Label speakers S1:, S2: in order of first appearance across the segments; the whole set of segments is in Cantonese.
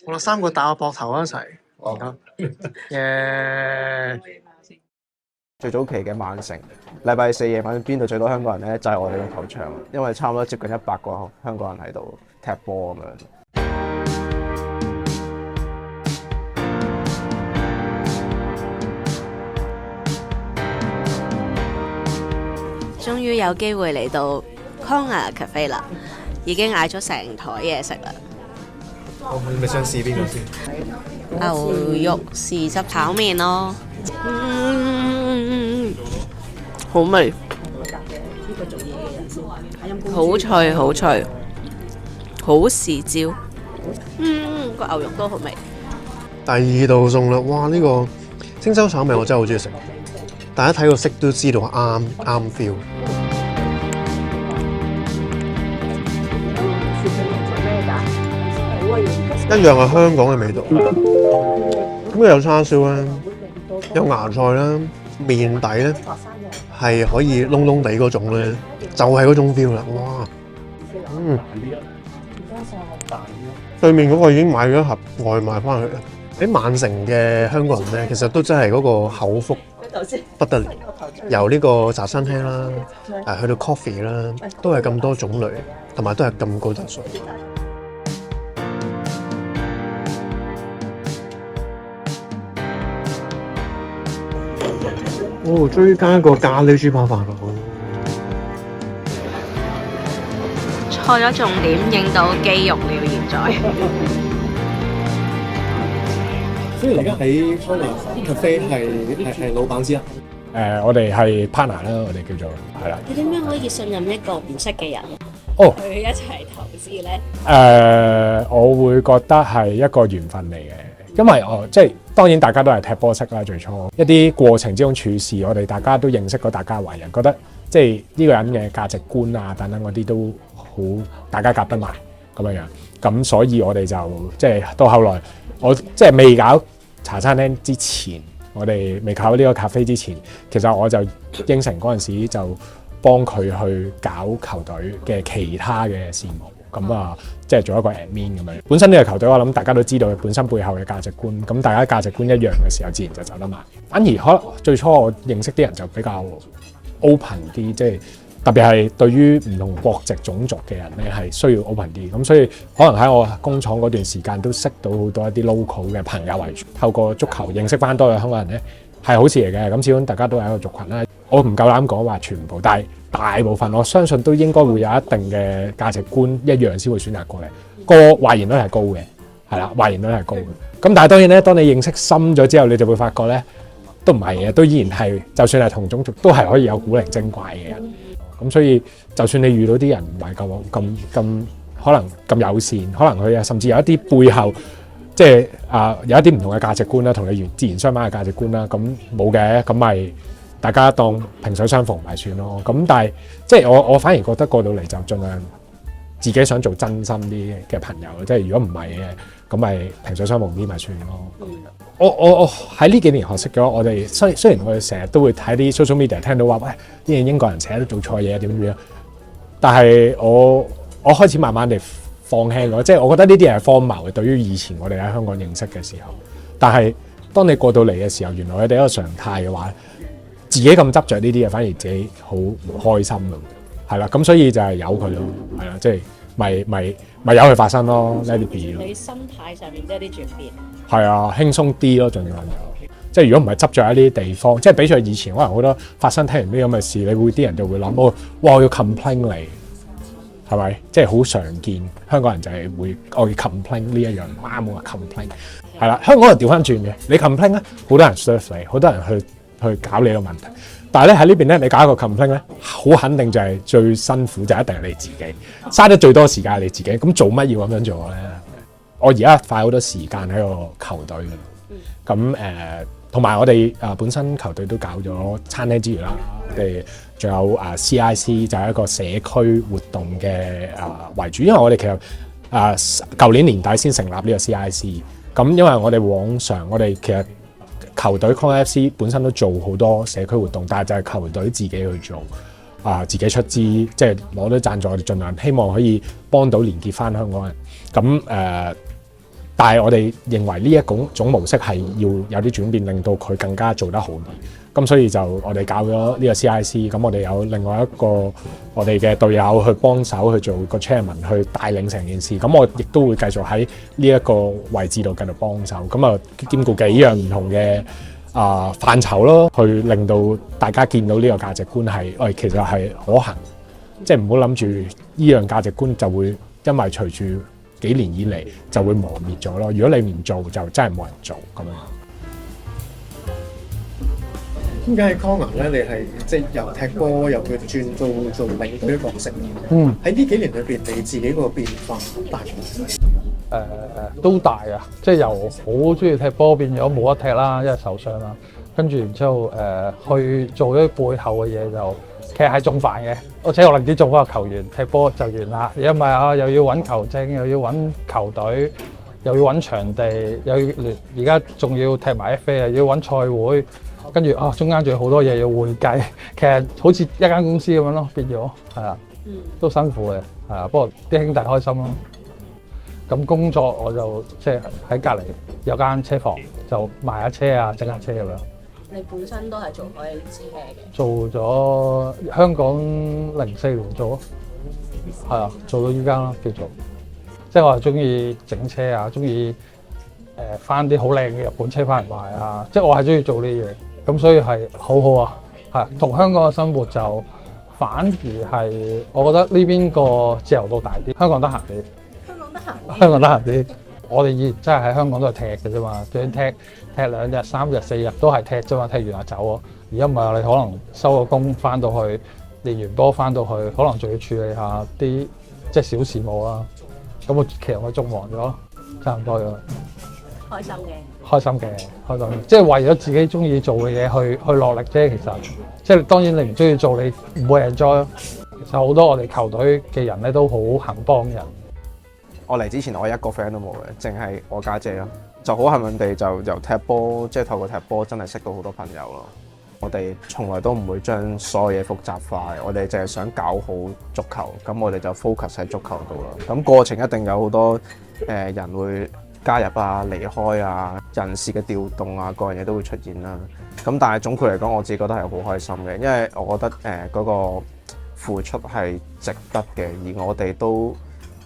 S1: 我哋3個打個膊頭一齊。耶！
S2: 最早期嘅曼城，禮拜4夜晚邊度最多香港人咧？就係我哋個球場，因為差唔多接近100個香港人喺度踢波咁樣。
S3: 終於有機會嚟到 Kong'er Cafe 啦，已經嗌咗成枱嘢食啦。
S1: 你想試邊個先？
S3: 牛肉豉汁炒麵咯，好味，好脆好脆，好豉椒，個牛肉都好味。
S1: 第2道餸啦，哇！呢個星洲炒麵我真係好中意食，大家睇個色都知道啱 feel。一樣係香港嘅味道，咁有叉燒啦，有芽菜啦，麵底咧係可以燶燶地嗰種咧，就係嗰種 feel 啦，哇！對面嗰個已經買咗一盒外賣翻去啦。喺曼城嘅香港人咧，其實都真係嗰個口福不得了，由呢個茶餐廳啦，去到 coffee 啦，都係咁多種類，同埋都係咁高質素。哦，追加一個咖喱豬扒飯咯！
S3: 錯咗重點，影到肌肉了現在。
S1: 所以而家喺 Kong'er Cafe 係老闆之一。
S4: 我哋係 partner 啦，我哋叫做係啦。
S3: 你點樣可以信任一個唔識嘅人？去一齊投資咧？
S4: 我會覺得係一個緣分嚟嘅。因為即係當然大家都係踢波識啦，最初一啲過程之中處事，我哋大家都認識過大家為人，覺得即係呢個人嘅價值觀啊等等嗰啲都好，大家夾得埋咁樣樣。咁所以我哋就即係到後來，我即係未搞茶餐廳之前，我哋未搞呢個咖啡之前，其實我就應承嗰陣時就幫佢去搞球隊嘅其他嘅事務。咁啊，即係做一個 admin 咁樣。本身呢個球隊，我諗大家都知道佢本身背後嘅價值觀。咁大家價值觀一樣嘅時候，自然就走得埋。反而可能最初我認識啲人就比較 open 啲，即係特別係對於唔同國籍種族嘅人咧，係需要 open 啲。咁所以可能喺我工廠嗰段時間都識到好多一啲 local 嘅朋友為主。透過足球認識翻多嘅香港人咧，係好事嚟嘅。咁始終大家都係一個族群啦。我唔夠膽講話全部，但係大部分我相信都應該會有一定嘅價值觀一樣先會選擇過嚟。個話言率係高嘅，係啦，話言率係高嘅。咁但係當然咧，當你認識深咗之後，你就會發覺咧，都唔係嘅，都依然係，就算係同種族，都係可以有古靈精怪嘅人。咁所以，就算你遇到啲人唔係咁可能咁友善，可能佢甚至有一啲背後即係有一啲唔同嘅價值觀啦，同你自然相反嘅價值觀啦，咁冇嘅，咁咪大家當萍水相逢咪算咯。咁但係即係我反而覺得過到嚟就盡量自己想做真心啲嘅朋友，即係如果唔係嘅，咁咪萍水相逢啲咪算咯。我喺呢幾年學識咗，我哋雖然我哋成日都會睇啲 social media 聽到話，喂，啲英國人成日都做錯嘢點樣，但係我開始慢慢地放輕咗，即係我覺得呢啲係荒謬嘅，對於以前我哋喺香港認識嘅時候。但係當你過到嚟嘅時候，原來佢哋一個常態嘅話，自己咁執着呢啲嘢，反而自己好唔開心咯。係啦，咁所以就係由佢咯，係啦，即係咪由佢發生咯 ，let it be 咯。
S3: 你心態上面都有啲轉變。係
S4: 啊，輕鬆啲咯，盡量即係如果唔係執着一啲地方，即係比起以前可能好多發生聽完啲咁嘅事，你會啲人就會諗，哇，我要 complain 你，係咪？即係好常見，香港人就係會我要 complain 呢一樣，啱冇話 complain， 係啦，香港人調翻轉嘅，你 complain 咧，好多人 serve 你，好多人去搞你個問題。但係咧喺呢邊咧，你搞一個 complain 咧，好肯定就係最辛苦就一定係你自己，嘥得最多時間係你自己。咁做乜要咁樣做咧？我而家花好多時間喺個球隊嘅，咁同埋我哋本身球隊都搞咗餐廳之餘啦，我哋仲有CIC 就係一個社區活動嘅為主，因為我哋其實舊年年底先成立呢個 CIC， 咁因為我哋往常我哋其實球隊 Kong'er FC 本身都做好多社區活動，但係就係球隊自己去做自己出資，即係攞到贊助，我哋盡量希望可以幫到連結翻香港人。咁但係我哋認為呢一種模式係要有啲轉變，令到佢更加做得好啲。咁所以就我哋搞咗呢個 CIC， 咁我哋有另外一個我哋嘅隊友去幫手去做個 chairman 去帶領成件事。咁我亦都會繼續喺呢一個位置度繼續幫手。咁啊兼顧幾樣唔同嘅範疇咯，去令到大家見到呢個價值觀係其實係可行。即係唔好諗住呢樣價值觀就會因為隨住幾年以嚟就會磨滅咗咯。如果你唔做，就真係冇人做咁樣。
S1: 點解係 Connor 咧？你係即係由踢波又會轉做領隊角色。喺呢幾年裏邊，你自己個變化大唔
S5: 都大啊！即係由好中意踢波變咗冇得踢啦，因為受傷啦。跟住然之後去做啲背後嘅嘢就其實係仲煩嘅。我且我寧願做翻個球員，踢波就完啦。因為又要揾球證，又要揾球隊，又要揾場地，又要而家仲要踢埋 FA， 又要揾賽會。跟住中間仲有好多嘢要會計，其實好似一間公司咁樣咯，變咗係啊，都辛苦嘅係啊。不過啲兄弟開心咯。咁工作我就即係喺隔離有間車房，就賣下車啊，整下車咁樣。
S3: 你本身都係做開車嘅？
S5: 做咗香港04年做咯，係啊，做到依家啦叫做。即係我係中意整車啊，中意翻啲好靚嘅日本車翻嚟賣啊，即係我係中意做呢啲嘢。咁所以係好好啊，係同香港嘅生活就反而係我覺得呢邊個自由度大啲，香港得閒啲。香港得閒啲，我哋以前真係喺香港都係踢嘅啫嘛，就算踢2日、3日、4日都係踢啫嘛，踢完就走喎。而家唔係，你可能收個工翻到去，練完波翻到去，可能仲要處理下啲即係小事務啦。咁我其實我仲忙咗，差唔多咗。
S3: 開心嘅，
S5: 開心嘅，即係為咗自己中意做嘅嘢去落力啫。其實即係當然你唔中意做，你唔會 enjoy。其實好多我哋球隊嘅人咧都好肯幫人。
S2: 我嚟之前我一個 friend 都冇嘅，淨係我家姐咯。就好幸運地就由踢波，即係透過踢波真係識到好多朋友咯。我哋從來都唔會將所有嘢複雜化，我哋淨係想搞好足球，咁我哋就 focus 喺足球度啦。咁過程一定有好多人會加入啊、離開啊、人事嘅調動啊，各樣嘢都會出現啦。咁但係總括嚟講，我自己覺得係好開心嘅，因為我覺得嗰個付出係值得嘅，而我哋都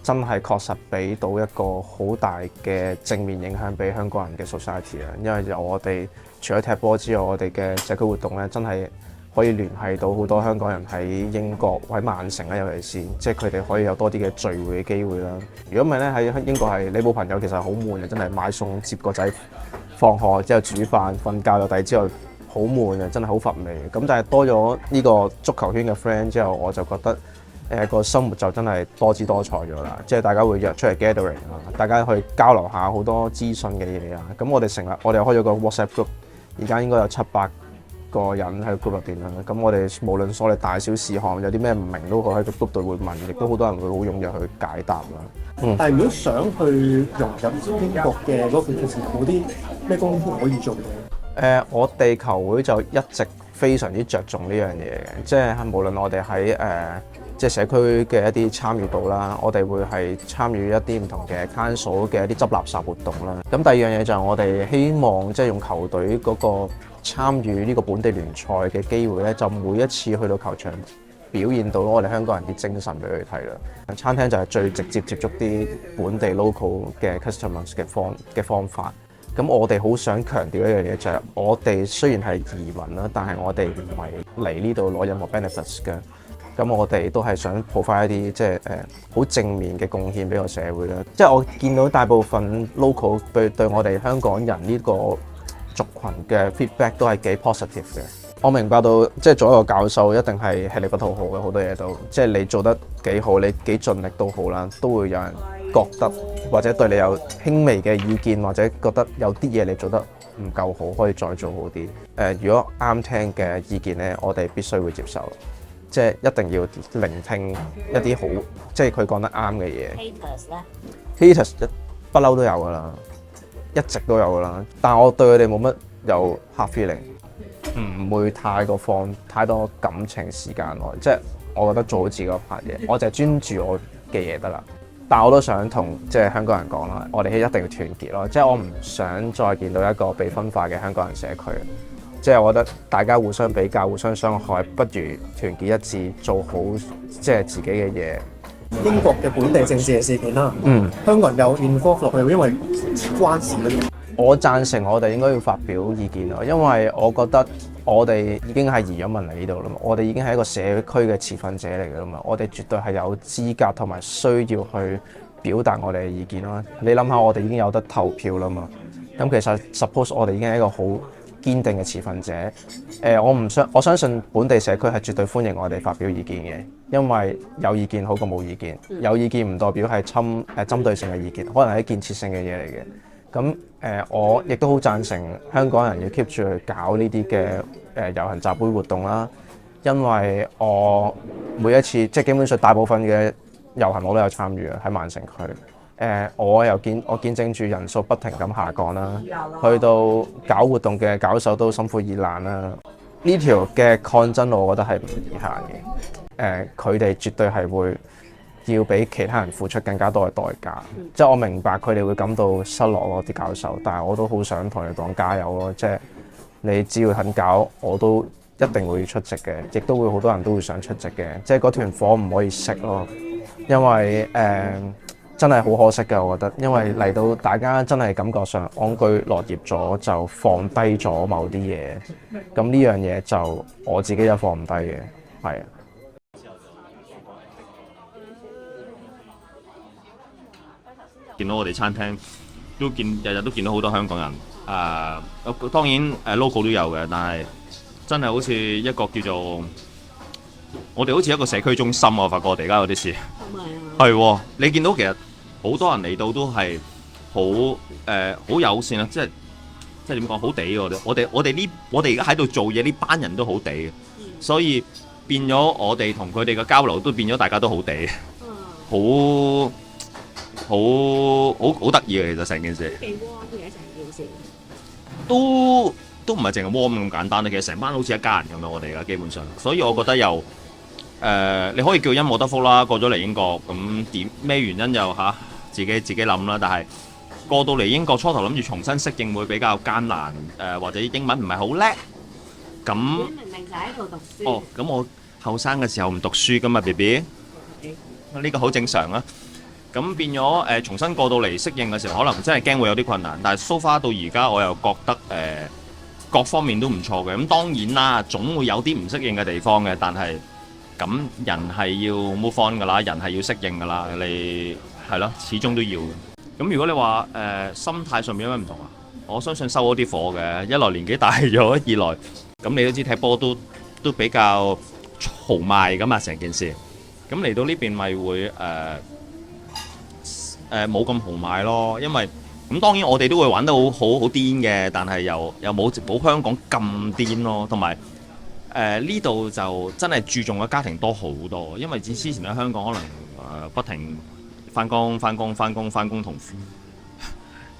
S2: 真係確實俾到一個好大嘅正面影響俾香港人嘅 society 啦。因為由我哋除咗踢波之外，我哋嘅社區活動咧，真係可以聯繫到好多香港人喺英國、喺曼城咧，尤其是即係佢哋可以有多啲嘅聚會嘅機會啦。如果唔係咧，喺英國係你冇朋友，其實好悶嘅，真係買餸、接個仔、放學之後煮飯、瞓覺又第二之後好悶嘅，真係好乏味。咁但係多咗呢個足球圈嘅 friend 之後，我就覺得個生活就真係多姿多彩咗啦，即係大家會約出嚟 gathering 啊，大家去交流下好多資訊嘅嘢啊。咁我哋開咗個 WhatsApp group， 而家應該有700個人喺 group 入邊啦。咁我哋無論所謂大小事項，有啲咩唔明都可以喺個 group 度會問，亦都好多人會好踴躍去解答啦。
S1: 但係如果想去融入英國嘅嗰個其實有啲咩功夫可以做到？
S2: 我哋球會就一直非常之着重呢樣嘢嘅，即係無論我哋喺即係社區嘅一啲參與度啦，我哋會係參與一啲唔同嘅 council 嘅一啲執垃圾活動啦。咁第二樣嘢就係我哋希望即係用球隊嗰個參與呢個本地聯賽嘅機會咧，就每一次去到球場表現到我哋香港人啲精神俾佢睇啦。餐廳就係最直接接觸啲本地 local 嘅 customers 嘅方法。咁我哋好想強調一樣嘢就係，我哋雖然係移民啦，但係我哋唔係嚟呢度攞任何 benefits 嘅。咁我哋都係想抱翻一啲即係好正面嘅貢獻俾個社會啦。即係我見到大部分 local 對我哋香港人呢個族群嘅 feedback 都係幾 positive 嘅。我明白到即係做一個教授一定係吃力不討好嘅，好多嘢都即係你做得幾好，你幾盡力都好啦，都會有人覺得或者對你有輕微嘅意見，或者覺得有啲嘢你做得唔夠好，可以再做好啲。如果啱聽嘅意見咧，我哋必須會接受。即係一定要聆聽一啲好，即係佢講得啱嘅嘢。Haters 咧 ？Haters 不嬲都有㗎啦，一直都有㗎啦。但係我對佢哋冇乜有 hard feeling，唔會太過放太多感情時間內。即係我覺得做好自己嗰 part 嘢，我就係專注我嘅嘢得啦。但我都想同即係香港人講啦，我哋一定要團結咯。即係我唔想再見到一個被分化嘅香港人社區。即係我覺得大家互相比較、互相傷害，不如團結一致，做好即係自己嘅嘢。
S1: 英國嘅本地政治嘅事件啦，香港人有 involve 落去，因為關事咧。
S2: 我贊成我哋應該要發表意見咯，因為我覺得我哋已經係移咗民嚟呢度啦嘛，我哋已經係一個社區嘅持份者嚟㗎啦嘛，我哋絕對係有資格同埋需要去表達我哋嘅意見啦。你諗下，我哋已經有得投票啦嘛，咁其實 suppose 我哋已經係一個好堅定嘅持份者。我相信本地社區係絕對歡迎我哋發表意見嘅，因為有意見好過冇意見。有意見唔代表係針對性嘅意見，可能係建設性嘅嘢嚟嘅。咁我亦都好贊成香港人要 keep 住去搞呢啲嘅遊行集會活動啦，因為我每一次即係基本上大部分嘅遊行我都有參與喺曼城區。我見證住人數不停咁下降啦，去到搞活動嘅搞手都心灰意冷啦。呢條嘅抗爭我覺得係唔易行嘅。佢哋絕對係會要比其他人付出更加多嘅代價。即係我明白佢哋會感到失落咯，啲搞手，但係我都好想同你講加油咯。即係你只要肯搞，我都一定會出席嘅，亦都會好多人都會想出席嘅。即係嗰團火唔可以熄咯，因為真係好可惜嘅，我覺得，因為嚟到大家真係感覺上安居樂業咗，就放低咗某啲嘢。咁呢樣嘢就我自己都放唔低嘅，係啊。
S6: 見到我哋餐廳日日都見到好多香港人。當然local 都有嘅，但係真係好似一個叫做我哋好似一個社區中心，我發覺我哋而家有啲事係喎。你見到其實好多人嚟到都係好友善啊，即係點講好地嘅。我哋而家喺度做嘢呢班人都好地嘅，所以變咗我哋同佢哋嘅交流都變咗大家都好地，好得意嘅。其實成件事
S3: 幾 warm 嘅成件事，
S6: 都唔係淨係 warm 咁簡單咧。其實成班好似一家人咁樣，我哋而家基本上，所以我覺得又你可以叫因禍得福啦。過咗嚟英國咁點咩原因又自己諗啦。但係過到嚟英國初頭諗住重新適應會比較艱難，或者英文唔係好叻咁。明明就喺度讀書。哦，咁我後生嘅時候唔讀書㗎嘛 BB， 呢個好正常啊。咁變咗重新過到嚟適應嘅時候，可能真係驚會有啲困難。但係 so far 到而家，我又覺得各方面都唔錯嘅。咁當然啦，總會有啲唔適應嘅地方嘅，但係咁人係要 move on 㗎啦，人係要適應㗎啦。你係咯，始終都要嘅。咁如果你話心態上面有咩唔同啊？我相信收咗啲火嘅，一來年紀大咗，二來咁你都知踢波都比較豪邁㗎嘛，成件事。咁嚟到呢邊咪會冇咁豪邁咯，因為咁當然我哋都會玩得好癲嘅，但係又冇香港咁癲咯。同埋呢度就真係注重嘅家庭多好多，因為之前喺香港可能不停翻工同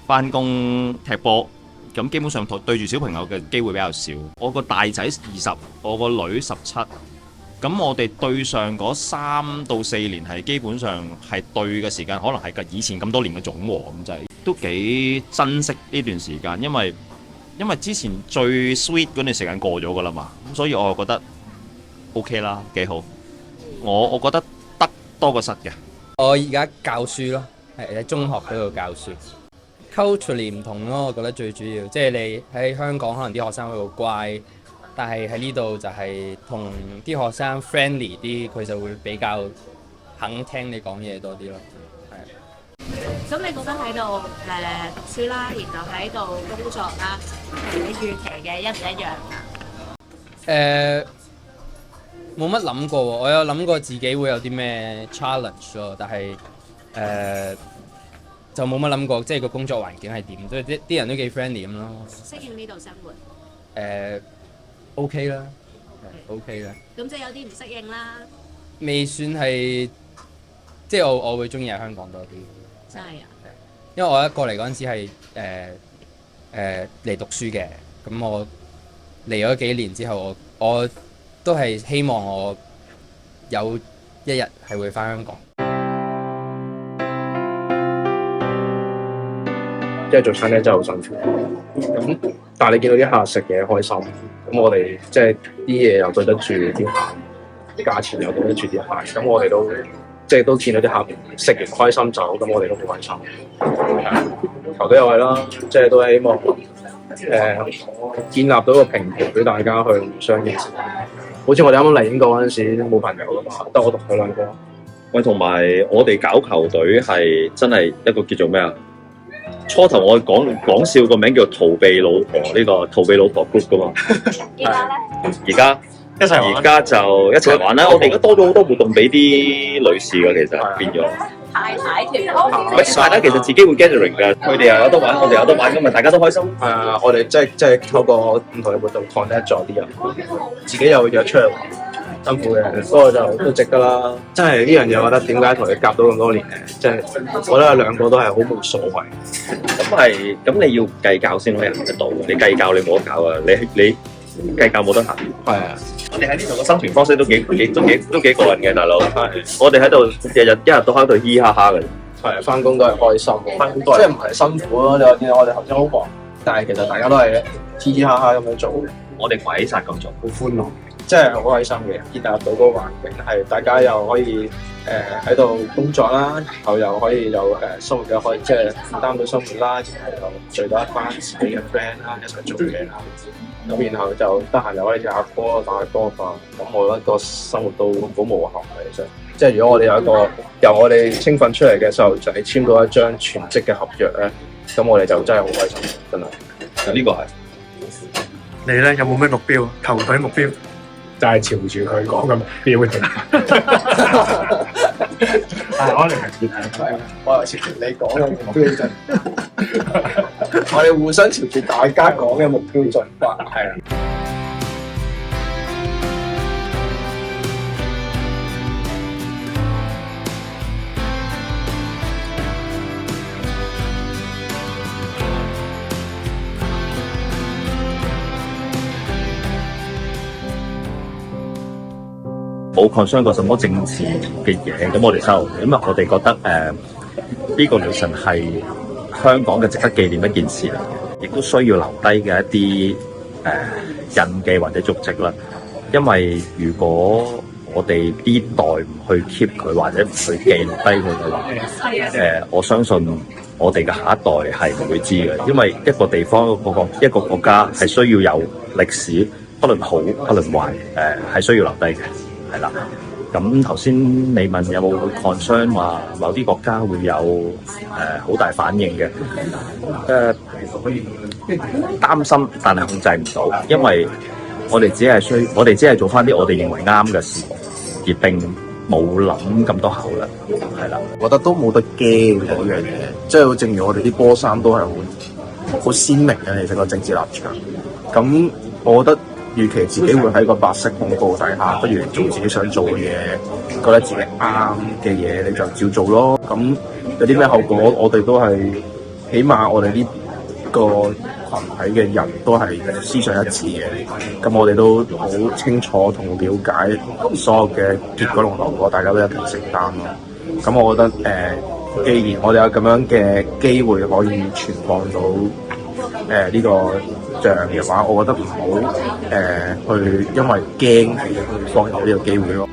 S6: 翻工踢波，咁基本上對住小朋友嘅機會比較少。我個大仔20，我個女17。咁我哋對上嗰3到4年係基本上係對嘅時間，可能係以前咁多年嘅總和咁滯，都幾珍惜呢段時間，因為之前最 sweet 嗰段時間過咗㗎啦嘛，咁所以我覺得 OK 啦，幾好。我覺得得多過失嘅。
S7: 我而家教書咯，係喺中學嗰度教書。Culturally 唔同咯，我覺得最主要，即係你喺香港可能啲學生會好乖。但係喺呢度就係同啲學生 friendly 啲，佢就會比較肯聽你講嘢多啲咯。係。咁你覺得喺度讀書啦，然後喺度工作啦，同你預期嘅一唔一樣啊？冇乜諗過喎，我有諗過自己會有啲咩 challenge 咯，但係就冇乜諗過，即係個工作環境係點，所以啲人都幾 friendly 咁咯。適應呢度生活。OK 啦，OK 啦。咁即係有啲唔適應啦。未算係，即係我會中意喺香港多啲。真係啊！因為我一過嚟嗰陣時係嚟讀書嘅，咁我嚟咗幾年之後，我都係希望我有一日係會返香港。
S2: 即係做餐廳真係好辛苦。咁但係你見到啲客食嘢開心，咁我哋即係啲嘢又對得住啲客，價錢又對得住啲客，咁我哋都即係都見到啲客食完開心走，咁我哋都好開心。球隊又係啦，即係都希望建立到個平台俾大家去互相認識。好似我哋啱啱嚟英國嗰陣時冇朋友噶嘛，得我同佢兩個。
S6: 喂，同埋我哋搞球隊係真係一個叫做咩啊？初頭我講笑個名叫逃避老婆呢個逃避老婆 group 噶嘛。而家就一齊玩啦！我哋而家多咗好多活動俾啲女士㗎，其實變咗。太太團，咪太太其實自己會 gathering 㗎，佢哋又有得玩，我哋有得玩，咁咪大家都開心。
S2: 我哋即係透過唔同嘅活動 connect 咗啲人，自己又約出嚟玩，辛苦嘅，不過就都值得啦。真係呢樣嘢，我覺得點解同你夾到咁多年咧？即係我覺得兩個都係好冇所謂。
S6: 咁你要計較先可以行得到，你計較你冇得搞啊！你計較冇得行。係啊。我哋喺呢度嘅生存方式都幾過癮嘅，大佬。係，我哋喺度日日都喺度嘻嘻哈哈嘅。
S2: 係，翻工都係開心，即係唔係辛苦咯。你話見我哋頭先好忙，但係其實大家都係嘻嘻哈哈咁樣做。
S6: 我哋鬼殺咁做，
S2: 好歡樂，即係好開心嘅。建立到嗰個環境係大家又可以喺度工作啦，然後又可以有生活嘅可以即係負擔到生活啦，然後又聚到一班自己嘅 friend 啦，一齊做嘢啦。咁然後就得閒又可以踢下波、打下波啊！咁我覺得個生活都好無憾嘅，其實。即係如果我哋有一個由我哋青訓出嚟嘅細路仔簽到一張全職嘅合約咧，咁我哋就真係好開心，真係。呢個係。
S1: 你咧有冇咩目標？球隊目標
S4: 就係朝住佢講嘅目標嘅。
S2: 我哋係我係朝住你講嘅目標進。我哋互相朝住大家講嘅目標進發，係啊。
S6: 冇 concern 過什麼政治嘅嘢，咁我哋收，因為我哋覺得呢個女神係香港嘅值得紀念一件事嚟嘅，亦都需要留低嘅一啲印記或者足跡啦。因為如果我哋呢代唔去 keep 佢或者唔去記錄低佢嘅話，我相信我哋嘅下一代係唔會知嘅。因為一個地方一個國家係需要有歷史，不論好不論壞，係需要留低嘅。係啦，咁頭先你問有冇 concern 話某啲國家會有好大反應嘅，擔心但係控制唔到，因為我哋只係做翻啲我哋認為啱嘅事，而並冇諗咁多口啦，係啦。
S2: 我覺得都冇得驚嗰樣嘢，即係正如我哋啲波衫都係好鮮明嘅，其實個政治立場。咁我覺得。預期自己會喺個白色恐怖底下，不如做自己想做嘅嘢，覺得自己啱嘅嘢，你就照做咯。咁有啲咩後果，我哋都係，起碼我哋呢個群體嘅人都係思想一致嘅。咁我哋都好清楚同了解所有嘅結果同後果，大家都一齊承擔咯。咁我覺得既然我哋有咁樣嘅機會可以傳放到呢個像嘅話，我覺得唔好去因為驚而放棄呢個機會咯。